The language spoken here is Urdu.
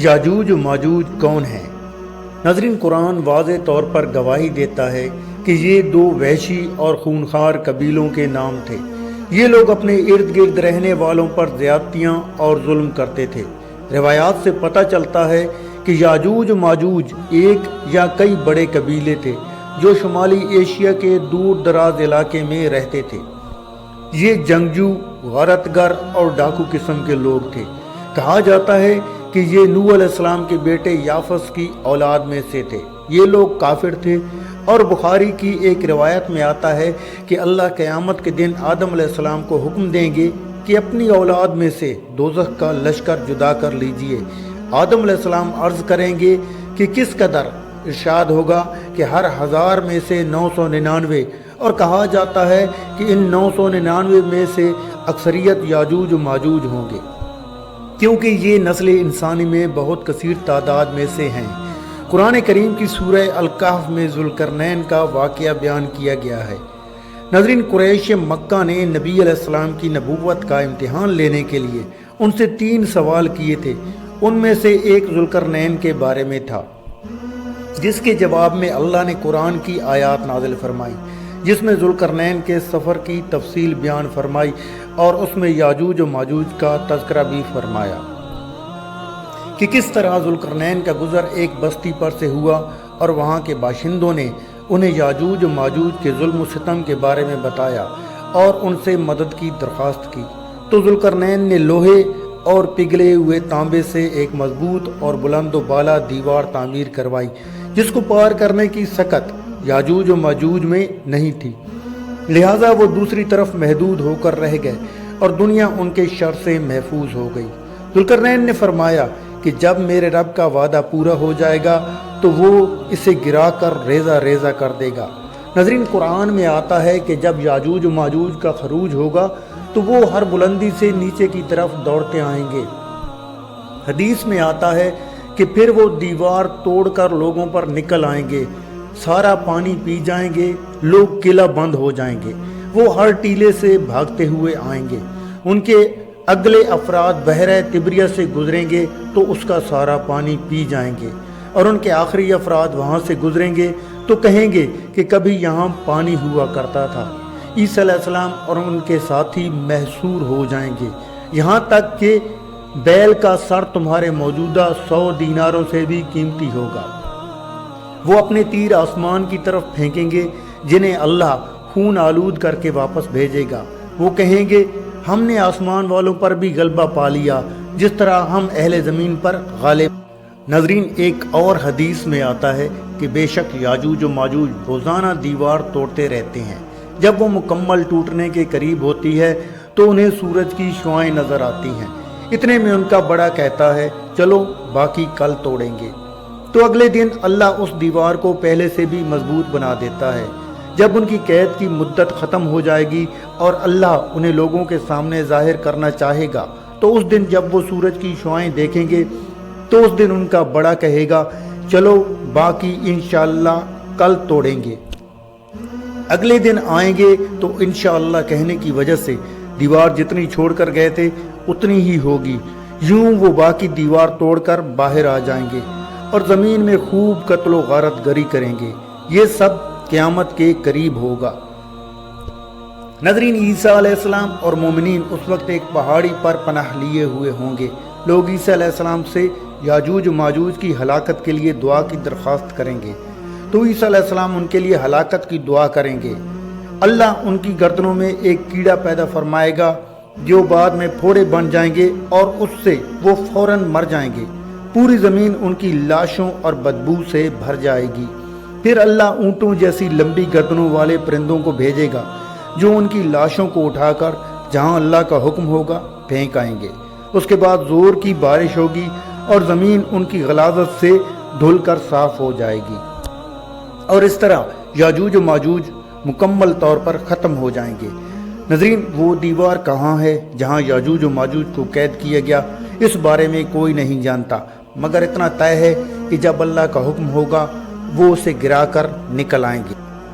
یاجوج و ماجوج کون ہیں؟ ناظرین، قرآن واضح طور پر گواہی دیتا ہے کہ یہ دو وحشی اور خونخوار قبیلوں کے نام تھے۔ یہ لوگ اپنے ارد گرد رہنے والوں پر زیادتیاں اور ظلم کرتے تھے۔ روایات سے پتہ چلتا ہے کہ یاجوج و ماجوج ایک یا کئی بڑے قبیلے تھے جو شمالی ایشیا کے دور دراز علاقے میں رہتے تھے۔ یہ جنگجو، غارت گر اور ڈاکو قسم کے لوگ تھے۔ کہا جاتا ہے کہ یہ نوح علیہ السلام کے بیٹے یافس کی اولاد میں سے تھے۔ یہ لوگ کافر تھے، اور بخاری کی ایک روایت میں آتا ہے کہ اللہ قیامت کے دن آدم علیہ السلام کو حکم دیں گے کہ اپنی اولاد میں سے دوزخ کا لشکر جدا کر لیجئے۔ آدم علیہ السلام عرض کریں گے کہ کس قدر؟ ارشاد ہوگا کہ ہر 1000 میں سے 999، اور کہا جاتا ہے کہ ان 999 میں سے اکثریت یاجوج و ماجوج ہوں گے، کیونکہ یہ نسل انسانی میں بہت کثیر تعداد میں سے ہیں۔ قرآن کریم کی سورہ الکہف میں ذوالقرنین کا واقعہ بیان کیا گیا ہے۔ ناظرین، قریش مکہ نے نبی علیہ السلام کی نبوت کا امتحان لینے کے لیے ان سے 3 سوال کیے تھے۔ ان میں سے ایک ذوالقرنین کے بارے میں تھا، جس کے جواب میں اللہ نے قرآن کی آیات نازل فرمائی، جس میں ذوالقرنین کے سفر کی تفصیل بیان فرمائی اور اس میں یاجوج و ماجوج کا تذکرہ بھی فرمایا کہ کس طرح ذوالقرنین کا گزر ایک بستی پر سے ہوا اور وہاں کے باشندوں نے انہیں یاجوج و ماجوج کے ظلم و ستم کے بارے میں بتایا اور ان سے مدد کی درخواست کی۔ تو ذوالقرنین نے لوہے اور پگھلے ہوئے تانبے سے ایک مضبوط اور بلند و بالا دیوار تعمیر کروائی، جس کو پار کرنے کی سکت یاجوج و ماجوج میں نہیں تھی، لہٰذا وہ دوسری طرف محدود ہو کر رہ گئے اور دنیا ان کے شر سے محفوظ ہو گئی۔ ذوالقرنین نے فرمایا کہ جب میرے رب کا وعدہ پورا ہو جائے گا تو وہ اسے گرا کر ریزہ ریزہ کر دے گا۔ ناظرین، قرآن میں آتا ہے کہ جب یاجوج و ماجوج کا خروج ہوگا تو وہ ہر بلندی سے نیچے کی طرف دوڑتے آئیں گے۔ حدیث میں آتا ہے کہ پھر وہ دیوار توڑ کر لوگوں پر نکل آئیں گے، سارا پانی پی جائیں گے، لوگ قلعہ بند ہو جائیں گے، وہ ہر ٹیلے سے بھاگتے ہوئے آئیں گے، ان کے اگلے افراد بحیرہ تبریہ سے گزریں گے تو اس کا سارا پانی پی جائیں گے، اور ان کے آخری افراد وہاں سے گزریں گے تو کہیں گے کہ کبھی یہاں پانی ہوا کرتا تھا۔ عیسیٰ علیہ السلام اور ان کے ساتھی محصور ہو جائیں گے، یہاں تک کہ بیل کا سر تمہارے موجودہ 100 دیناروں سے بھی قیمتی ہوگا۔ وہ اپنے تیر آسمان کی طرف پھینکیں گے، جنہیں اللہ خون آلود کر کے واپس بھیجے گا۔ وہ کہیں گے ہم نے آسمان والوں پر بھی غلبہ پا لیا جس طرح ہم اہل زمین پر غالب۔ ناظرین، ایک اور حدیث میں آتا ہے کہ بے شک یاجوج و ماجوج روزانہ دیوار توڑتے رہتے ہیں۔ جب وہ مکمل ٹوٹنے کے قریب ہوتی ہے تو انہیں سورج کی شعاعیں نظر آتی ہیں۔ اتنے میں ان کا بڑا کہتا ہے چلو باقی کل توڑیں گے، تو اگلے دن اللہ اس دیوار کو پہلے سے بھی مضبوط بنا دیتا ہے۔ جب ان کی قید کی مدت ختم ہو جائے گی اور اللہ انہیں لوگوں کے سامنے ظاہر کرنا چاہے گا تو اس دن جب وہ سورج کی شعاعیں دیکھیں گے تو اس دن ان کا بڑا کہے گا چلو باقی انشاءاللہ کل توڑیں گے۔ اگلے دن آئیں گے تو انشاءاللہ کہنے کی وجہ سے دیوار جتنی چھوڑ کر گئے تھے اتنی ہی ہوگی۔ یوں وہ باقی دیوار توڑ کر باہر آ جائیں گے اور زمین میں خوب قتل و غارت گری کریں گے۔ یہ سب قیامت کے قریب ہوگا۔ ناظرین، عیسیٰ علیہ السلام اور مومنین اس وقت ایک پہاڑی پر پناہ لیے ہوئے ہوں گے۔ لوگ عیسیٰ علیہ السلام سے یاجوج و ماجوج کی ہلاکت کے لیے دعا کی درخواست کریں گے، تو عیسیٰ علیہ السلام ان کے لیے ہلاکت کی دعا کریں گے۔ اللہ ان کی گردنوں میں ایک کیڑا پیدا فرمائے گا جو بعد میں پھوڑے بن جائیں گے اور اس سے وہ فوراً مر جائیں گے۔ پوری زمین ان کی لاشوں اور بدبو سے بھر جائے گی۔ پھر اللہ اونٹوں جیسی لمبی گردنوں والے پرندوں کو بھیجے گا جو ان کی لاشوں کو اٹھا کر جہاں اللہ کا حکم ہوگا پھینک آئیں گے۔ اس کے بعد زور کی بارش ہوگی اور زمین ان کی غلاظت سے دھل کر صاف ہو جائے گی، اور اس طرح یاجوج و ماجوج مکمل طور پر ختم ہو جائیں گے۔ ناظرین، وہ دیوار کہاں ہے جہاں یاجوج و ماجوج کو قید کیا گیا؟ اس بارے میں کوئی نہیں جانتا، مگر اتنا طے ہے کہ جب اللہ کا حکم ہوگا وہ اسے گرا کر نکل آئیں گے۔